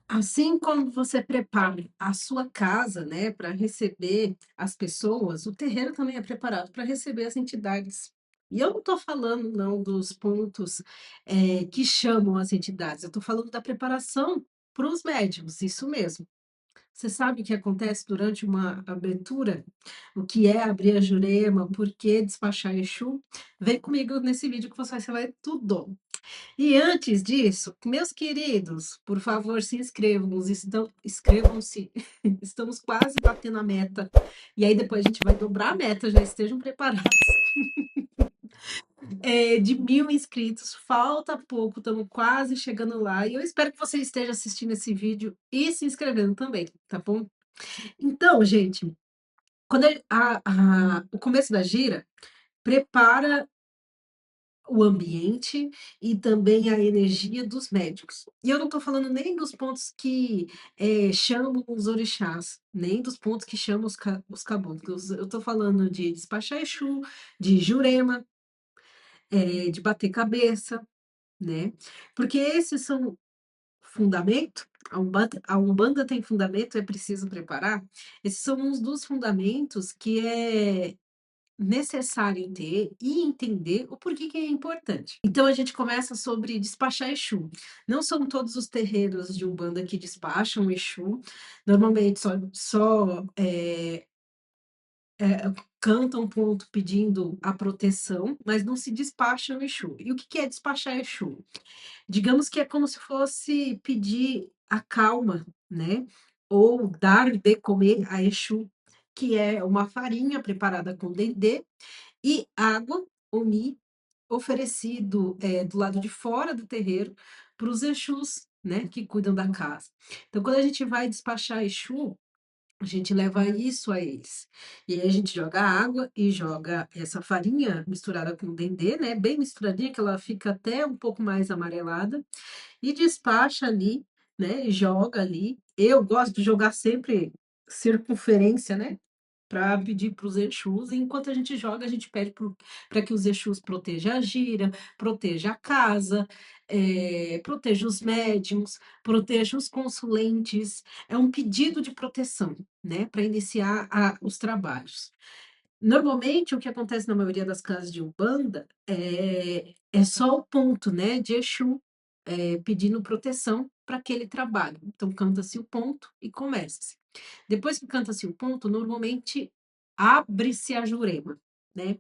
Assim como você prepara a sua casa, né, para receber as pessoas, o terreiro também é preparado para receber as entidades. E eu não estou falando não dos pontos, que chamam as entidades, eu estou falando da preparação para os médiums, isso mesmo. Você sabe o que acontece durante uma abertura? O que é abrir a jurema? Por que despachar Exu? Vem comigo nesse vídeo que você vai saber tudo. E antes disso, meus queridos, por favor, se inscrevam, inscrevam-se. Estamos quase batendo a meta. E aí depois a gente vai dobrar a meta, já estejam preparados. De 1.000 inscritos, falta pouco, estamos quase chegando lá. E eu espero que você esteja assistindo esse vídeo e se inscrevendo também, tá bom? Então, gente, quando o começo da gira, prepara o ambiente e também a energia dos médicos. E eu não estou falando nem dos pontos que chamam os orixás, nem dos pontos que chamam os caboclos. Eu estou falando de despachar Exu, de jurema, de bater cabeça, né? Porque esses são fundamento. A Umbanda tem fundamento, é preciso preparar. Esses são uns dos fundamentos que é necessário ter e entender o porquê que é importante. Então a gente começa sobre despachar Exu. Não são todos os terreiros de Umbanda que despacham Exu. Normalmente cantam um ponto pedindo a proteção, mas não se despacham Exu. E o que que é despachar Exu? Digamos que é como se fosse pedir a calma, né? Ou dar de comer a Exu, que é uma farinha preparada com dendê e água, Oni, oferecido do lado de fora do terreiro para os Exus, né, que cuidam da casa. Então, quando a gente vai despachar Exu, a gente leva isso a eles. E aí a gente joga água e joga essa farinha misturada com dendê, né, bem misturadinha, que ela fica até um pouco mais amarelada, e despacha ali, né, e joga ali. Eu gosto de jogar sempre circunferência, né, para pedir para os Exus, e enquanto a gente joga, a gente pede para que os Exus protejam a gira, proteja a casa, proteja os médiums, proteja os consulentes. É um pedido de proteção, né, para iniciar os trabalhos. Normalmente, o que acontece na maioria das casas de Umbanda é só o ponto, né, de Exu pedindo proteção para aquele trabalho. Então, canta-se o ponto e começa-se. Depois que canta-se o ponto, normalmente abre-se a jurema, né?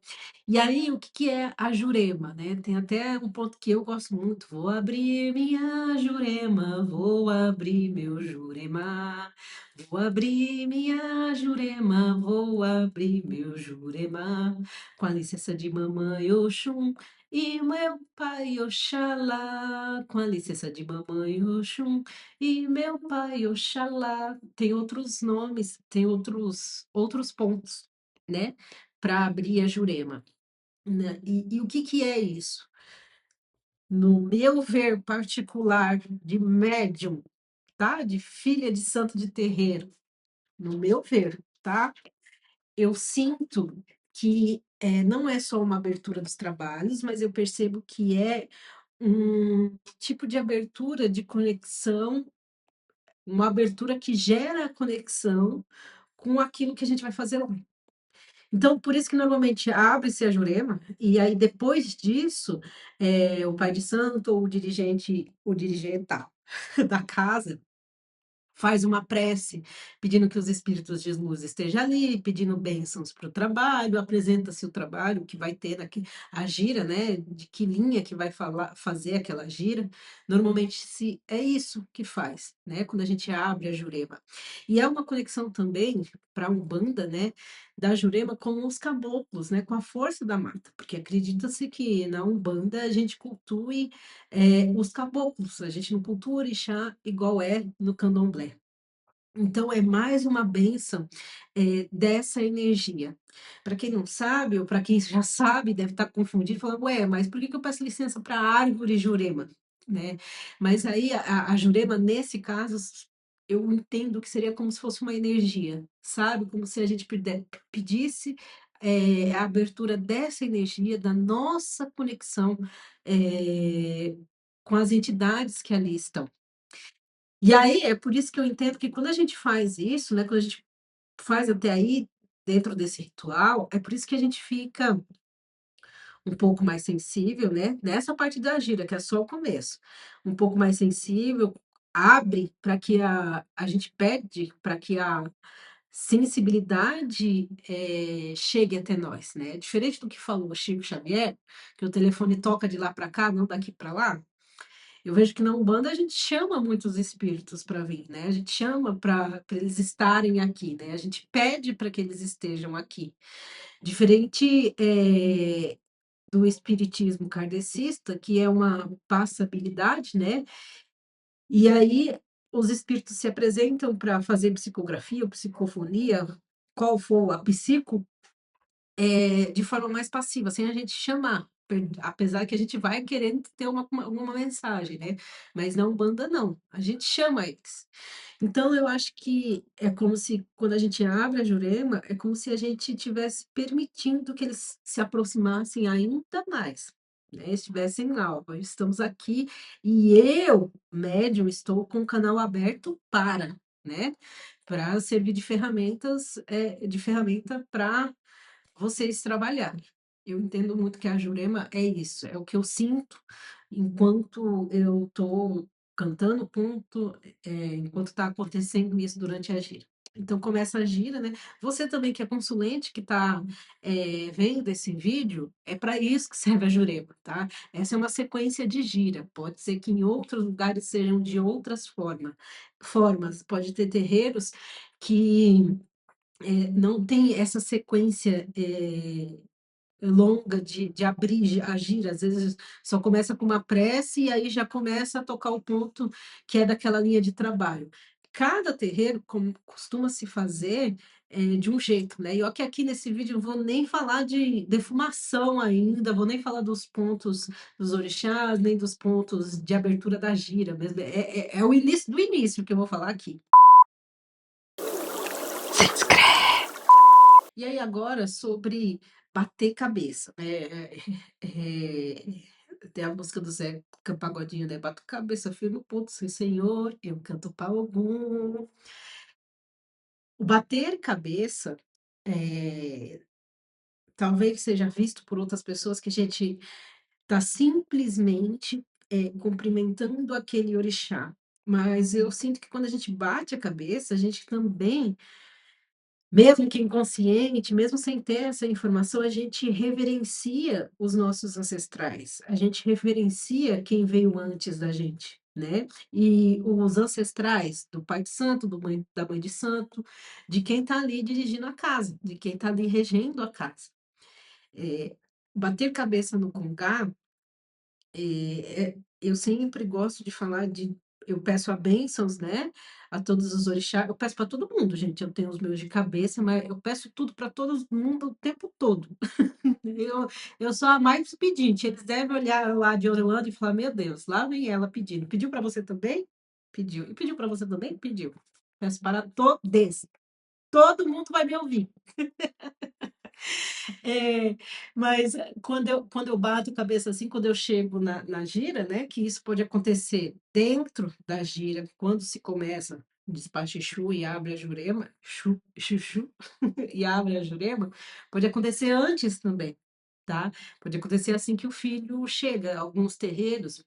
E aí, o que que é a jurema, né? Tem até um ponto que eu gosto muito. Vou abrir minha jurema, vou abrir meu jurema, vou abrir minha jurema, vou abrir meu jurema, com a licença de mamãe Oxum e meu pai Oxalá, com a licença de mamãe Oxum e meu pai Oxalá. Tem outros nomes, tem outros pontos, né, para abrir a jurema, né? E o que que é isso? No meu ver particular de médium, tá? De filha de santo de terreiro, no meu ver, tá? Eu sinto que não é só uma abertura dos trabalhos, mas eu percebo que é um tipo de abertura de conexão, uma abertura que gera conexão com aquilo que a gente vai fazer lá. Então, por isso que normalmente abre-se a jurema, e aí depois disso, o pai de santo ou o dirigente da casa faz uma prece, pedindo que os espíritos de luz estejam ali, pedindo bênçãos para o trabalho, apresenta-se o trabalho que vai ter a gira, né? De que linha que vai fazer aquela gira. Normalmente é isso que faz, né? Quando a gente abre a Jurema. E é uma conexão também para a Umbanda, né? Da Jurema com os caboclos, né? Com a força da mata, porque acredita-se que na Umbanda a gente cultue os caboclos, a gente não cultua o orixá igual é no candomblé. Então, é mais uma bênção dessa energia. Para quem não sabe, ou para quem já sabe, deve estar confundido, falando, ué, mas por que que eu peço licença para a árvore Jurema? Né? Mas aí a Jurema, nesse caso, eu entendo que seria como se fosse uma energia, sabe? Como se a gente pedisse a abertura dessa energia, da nossa conexão com as entidades que ali estão. E aí é por isso que eu entendo que quando a gente faz isso, né, quando a gente faz até aí, dentro desse ritual, é por isso que a gente fica um pouco mais sensível, né, nessa parte da gira, que é só o começo. Um pouco mais sensível, abre para que a gente pede para que a sensibilidade, chegue até nós, né. Diferente do que falou o Chico Xavier, que o telefone toca de lá para cá, não daqui para lá, eu vejo que na Umbanda a gente chama muitos espíritos para vir, né, a gente chama para eles estarem aqui, né, a gente pede para que eles estejam aqui. Diferente, do espiritismo kardecista, que é uma passabilidade, né, e aí os espíritos se apresentam para fazer psicografia ou psicofonia, qual for a psico, de forma mais passiva, sem a gente chamar, apesar que a gente vai querendo ter uma mensagem, né, mas na Umbanda não, a gente chama eles. Então eu acho que é como se quando a gente abre a Jurema, é como se a gente tivesse permitindo que eles se aproximassem ainda mais, né, estivessem lá: "Ó, estamos aqui e eu, médium, estou com o canal aberto para", né, para servir de ferramenta para vocês trabalharem. Eu entendo muito que a Jurema é isso, é o que eu sinto enquanto eu estou cantando, enquanto está acontecendo isso durante a gira. Então começa a gira, né. Você também que é consulente, que está, vendo esse vídeo, é para isso que serve a Jurema, tá. Essa é uma sequência de gira, pode ser que em outros lugares sejam de outras formas, pode ter terreiros que não tem essa sequência, longa de abrir a gira, às vezes só começa com uma prece e aí já começa a tocar o ponto que é daquela linha de trabalho. Cada terreiro, como costuma se fazer, de um jeito, né, e ó que aqui nesse vídeo eu vou nem falar de defumação ainda, vou nem falar dos pontos dos orixás, nem dos pontos de abertura da gira mesmo, é o início do início que eu vou falar aqui. Se inscreve. E aí agora sobre bater cabeça, né, tem a música do Zeca Pagodinho, né, "Bato cabeça, firmo ponto, sim senhor, eu canto pra algum". O bater cabeça, eh, talvez seja visto por outras pessoas que a gente tá simplesmente, cumprimentando aquele orixá, mas eu sinto que quando a gente bate a cabeça, a gente também, mesmo que inconsciente, mesmo sem ter essa informação, a gente reverencia os nossos ancestrais, a gente reverencia quem veio antes da gente, né. E os ancestrais do pai de santo, do mãe da mãe de santo, de quem está ali dirigindo a casa, de quem está ali regendo a casa. Bater cabeça no congá, eu sempre gosto de falar de eu peço a bênçãos, né, a todos os orixás, eu peço para todo mundo, gente, eu tenho os meus de cabeça, mas eu peço tudo para todo mundo o tempo todo. Eu eu sou a mais pedinte, eles devem olhar lá de Orlando e falar: "Meu Deus, lá vem ela pedindo". Pediu para você também? Pediu. E pediu para você também? Pediu. Peço para todes, todo mundo vai me ouvir. É, mas quando eu bato cabeça, assim, quando eu chego na gira, né, que isso pode acontecer dentro da gira, quando se começa o despacho Exu e abre a Jurema, chuchu, e abre a Jurema, pode acontecer antes também, tá. Pode acontecer assim que o filho chega. Alguns terreiros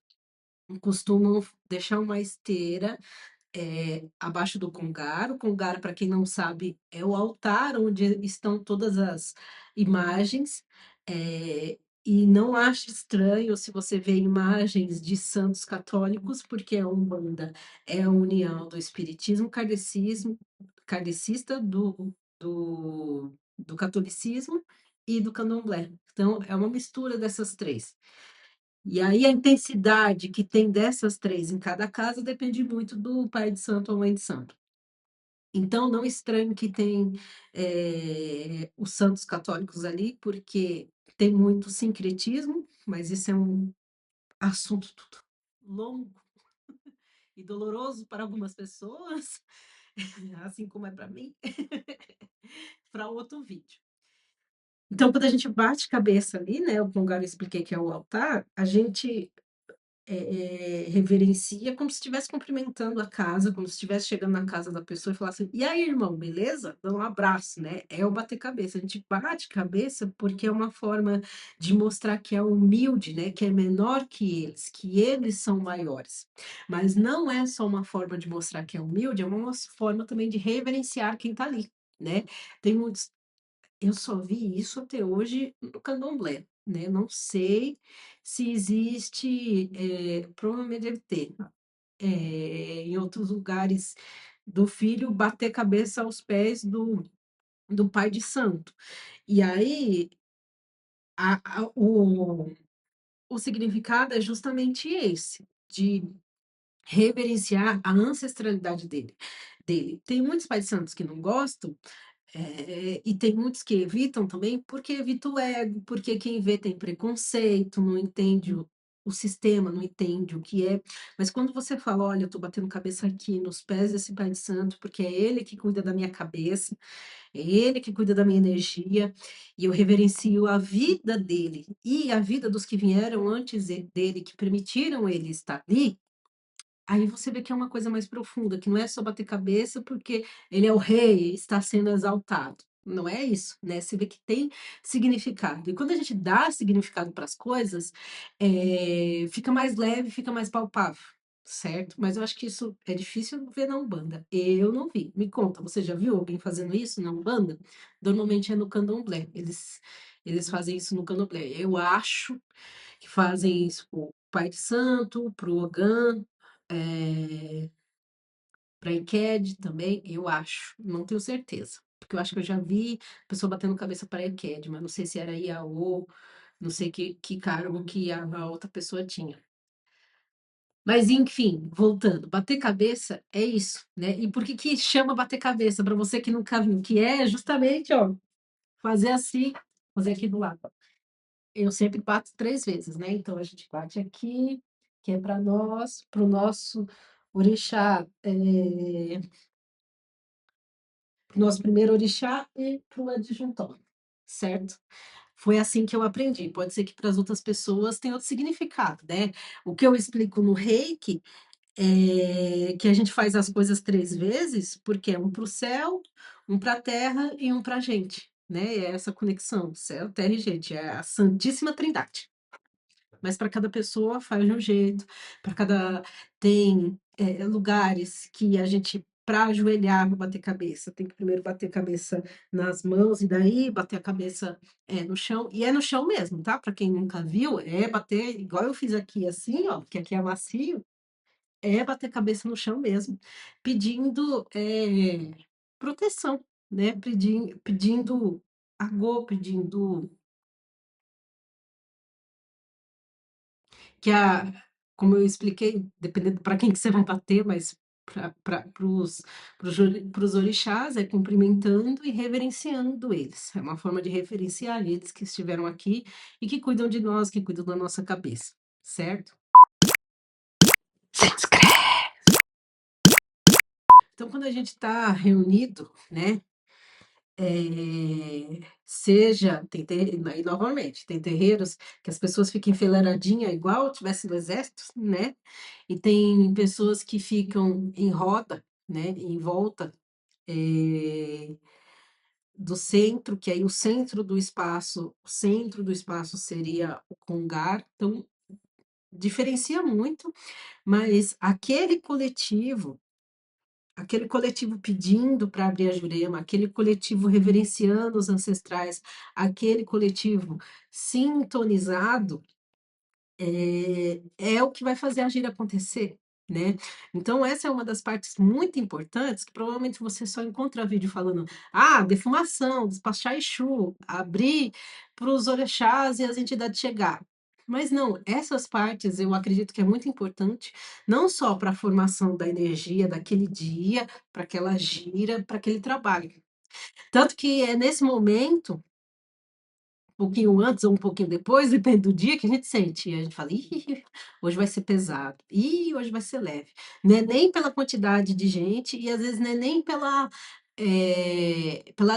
costumam deixar uma esteira abaixo do Congaro. O Congaro, para quem não sabe, é o altar onde estão todas as imagens, e não ache estranho se você vê imagens de santos católicos, porque a Umbanda é a união do espiritismo kardecista, do catolicismo e do candomblé. Então é uma mistura dessas 3. E aí a intensidade que tem dessas 3 em cada casa depende muito do pai de santo ou mãe de santo. Então não estranhe que tem, os santos católicos ali, porque tem muito sincretismo, mas isso é um assunto tudo longo e doloroso para algumas pessoas, assim como é para mim, para outro vídeo. Então quando a gente bate cabeça ali, né, o Congado eu expliquei que é o altar, a gente reverencia como se estivesse cumprimentando a casa, como se estivesse chegando na casa da pessoa e falasse: "E aí, irmão, beleza?", dá um abraço, né, é o bater cabeça. A gente bate cabeça porque é uma forma de mostrar que é humilde, né, que é menor que eles são maiores. Mas não é só uma forma de mostrar que é humilde, é uma forma também de reverenciar quem está ali, né. Tem muitos Eu só vi isso até hoje no candomblé, né, não sei se existe, provavelmente deve ter, em outros lugares do filho bater cabeça aos pés do pai de santo. E aí, o significado é justamente esse, de reverenciar a ancestralidade dele. Tem muitos pais de santos que não gostam, e tem muitos que evitam também, porque evita o ego, porque quem vê tem preconceito, não entende o sistema, não entende o que é. Mas quando você fala: "Olha, eu estou batendo cabeça aqui nos pés desse pai de santo, porque é ele que cuida da minha cabeça, é ele que cuida da minha energia, e eu reverencio a vida dele e a vida dos que vieram antes dele, que permitiram ele estar ali", aí você vê que é uma coisa mais profunda, que não é só bater cabeça porque ele é o rei, está sendo exaltado. Não é isso, né? Você vê que tem significado. E quando a gente dá significado para as coisas, fica mais leve, fica mais palpável, certo? Mas eu acho que isso é difícil ver na Umbanda. Eu não vi. Me conta, você já viu alguém fazendo isso na Umbanda? Normalmente é no Candomblé. Eles fazem isso no Candomblé. Eu acho que fazem isso para o Pai de Santo, para o Ogã, para a Eked também, eu acho, não tenho certeza, porque eu acho que eu já vi pessoa batendo cabeça para a Eked, mas não sei se era Iaô, não sei que cargo que a outra pessoa tinha. Mas enfim, voltando, bater cabeça é isso, né? E por que que chama bater cabeça? Para você que nunca viu, que é justamente, ó, fazer assim, fazer aqui do lado. Eu sempre bato 3 vezes, né, então a gente bate aqui, que é para nós, para o nosso orixá, para o nosso primeiro orixá e para o adjuntor, certo? Foi assim que eu aprendi, pode ser que para as outras pessoas tenha outro significado, né. O que eu explico no Reiki, é que a gente faz as coisas 3 vezes, porque é um para o céu, um para a terra e um para a gente, né, é essa conexão, céu, terra e gente, é a santíssima trindade. Mas para cada pessoa faz de um jeito, para cada tem, lugares que a gente para ajoelhar, para bater cabeça, tem que primeiro bater cabeça nas mãos e daí bater a cabeça, no chão, e é no chão mesmo, tá, para quem nunca viu, é bater igual eu fiz aqui assim, ó, porque aqui é macio, é bater cabeça no chão mesmo, pedindo, proteção, né, pedindo pedindo que a como eu expliquei, dependendo para quem que você vai bater, mas para os orixás, é cumprimentando e reverenciando eles. É uma forma de reverenciar eles que estiveram aqui e que cuidam de nós, que cuidam da nossa cabeça, certo? Se inscreve. Então, quando a gente está reunido, né, seja tem ter aí novamente, tem terreiros que as pessoas ficam enfileiradinha igual tivesse no exército, né, e tem pessoas que ficam em roda, né, em volta, eh, do centro, que aí o centro do espaço seria o Congar, então diferencia muito, mas aquele coletivo pedindo para abrir a Jurema, aquele coletivo reverenciando os ancestrais, aquele coletivo sintonizado, é o que vai fazer a gira acontecer, né. Então essa é uma das partes muito importantes que provavelmente você só encontra vídeo falando: "Ah, defumação, despachar Exu, abrir para os orixás e as entidades chegar". Mas não, essas partes eu acredito que é muito importante, não só para a formação da energia daquele dia, para aquela gira, para aquele trabalho. Tanto que é nesse momento um pouquinho antes ou um pouquinho depois, depende do dia que a gente sente, e a gente fala: "Ih, hoje vai ser pesado. Ih, hoje vai ser leve". Não é nem pela quantidade de gente e às vezes não é nem pela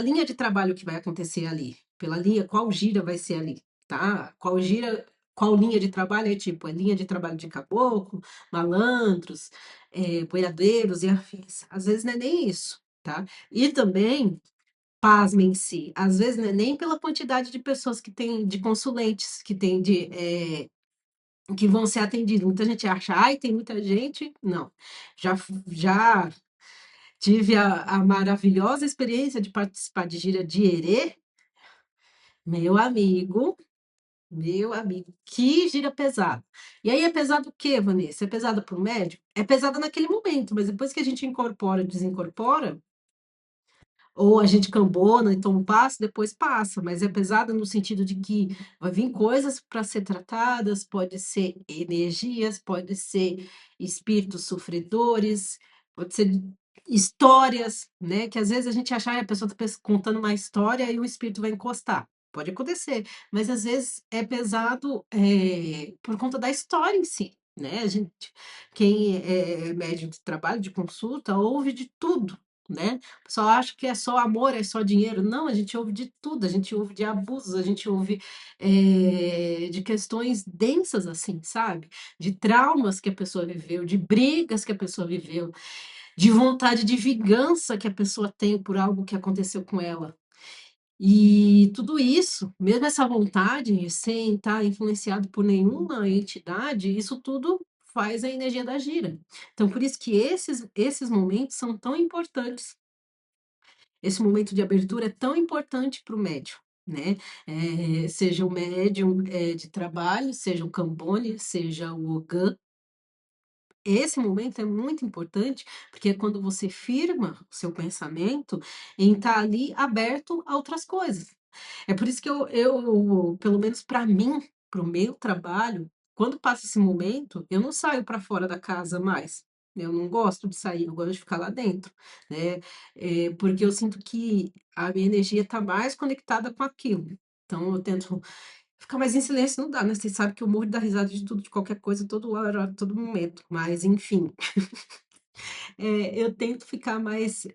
linha de trabalho que vai acontecer ali, pela linha qual gira vai ser ali, tá. Qual gira Qual linha de trabalho é tipo? É linha de trabalho de caboclo, malandros, boiadeiros e afins. Às vezes não é nem isso, tá? E também, pasmem-se, às vezes não é nem pela quantidade de pessoas que tem, de consulentes que tem que vão ser atendidos. Muita gente acha, ai, tem muita gente. Não. Já tive a maravilhosa experiência de participar de gira de Herê, meu amigo. Meu amigo, que gira pesada. E aí é pesado o quê, Vanessa? É pesado para o médico? É pesado naquele momento, mas depois que a gente incorpora, desincorpora, ou a gente cambona, então passa, depois passa, mas é pesada no sentido de que vai vir coisas para ser tratadas, pode ser energias, pode ser espíritos sofredores, pode ser histórias, né? Que às vezes a gente acha, "Ai, a pessoa está contando uma história e o espírito vai encostar. Pode acontecer, mas às vezes é pesado por conta da história em si, né? A gente, quem é médium de trabalho, de consulta, ouve de tudo, né? O pessoal acha que é só amor, é só dinheiro. Não, a gente ouve de tudo, a gente ouve de abusos, a gente ouve de questões densas, assim, sabe? De traumas que a pessoa viveu, de brigas que a pessoa viveu, de vontade de vingança que a pessoa tem por algo que aconteceu com ela. E tudo isso, mesmo essa vontade, sem estar influenciado por nenhuma entidade, isso tudo faz a energia da gira. Então, por isso que esses momentos são tão importantes. Esse momento de abertura é tão importante para o médium, né? Seja o médium de trabalho, seja o Cambone, seja o Ogã. Esse momento é muito importante, porque é quando você firma o seu pensamento em estar ali aberto a outras coisas. É por isso que pelo menos para mim, para o meu trabalho, quando passa esse momento, eu não saio para fora da casa mais. Eu não gosto de sair, eu gosto de ficar lá dentro, né? Porque eu sinto que a minha energia está mais conectada com aquilo. Então, eu tento ficar mais em silêncio, não dá, né? Você sabe que eu morro de dar risada de tudo, de qualquer coisa, todo hora, todo momento. Mas, enfim, eu tento ficar mais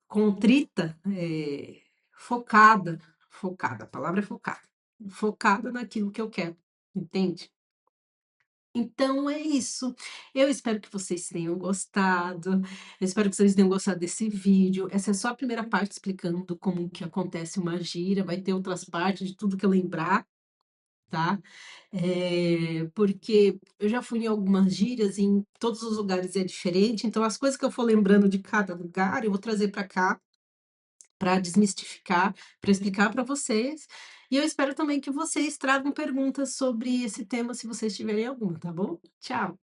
contrita, focada, a palavra é focada naquilo que eu quero, entende? Então é isso. Eu espero que vocês tenham gostado. Eu espero que vocês tenham gostado desse vídeo. Essa é só a primeira parte explicando como que acontece uma gira. Vai ter outras partes de tudo que eu lembrar, tá? Porque eu já fui em algumas gírias e em todos os lugares é diferente. Então as coisas que eu for lembrando de cada lugar, eu vou trazer para cá para desmistificar, para explicar para vocês. E eu espero também que vocês tragam perguntas sobre esse tema, se vocês tiverem alguma, tá bom? Tchau!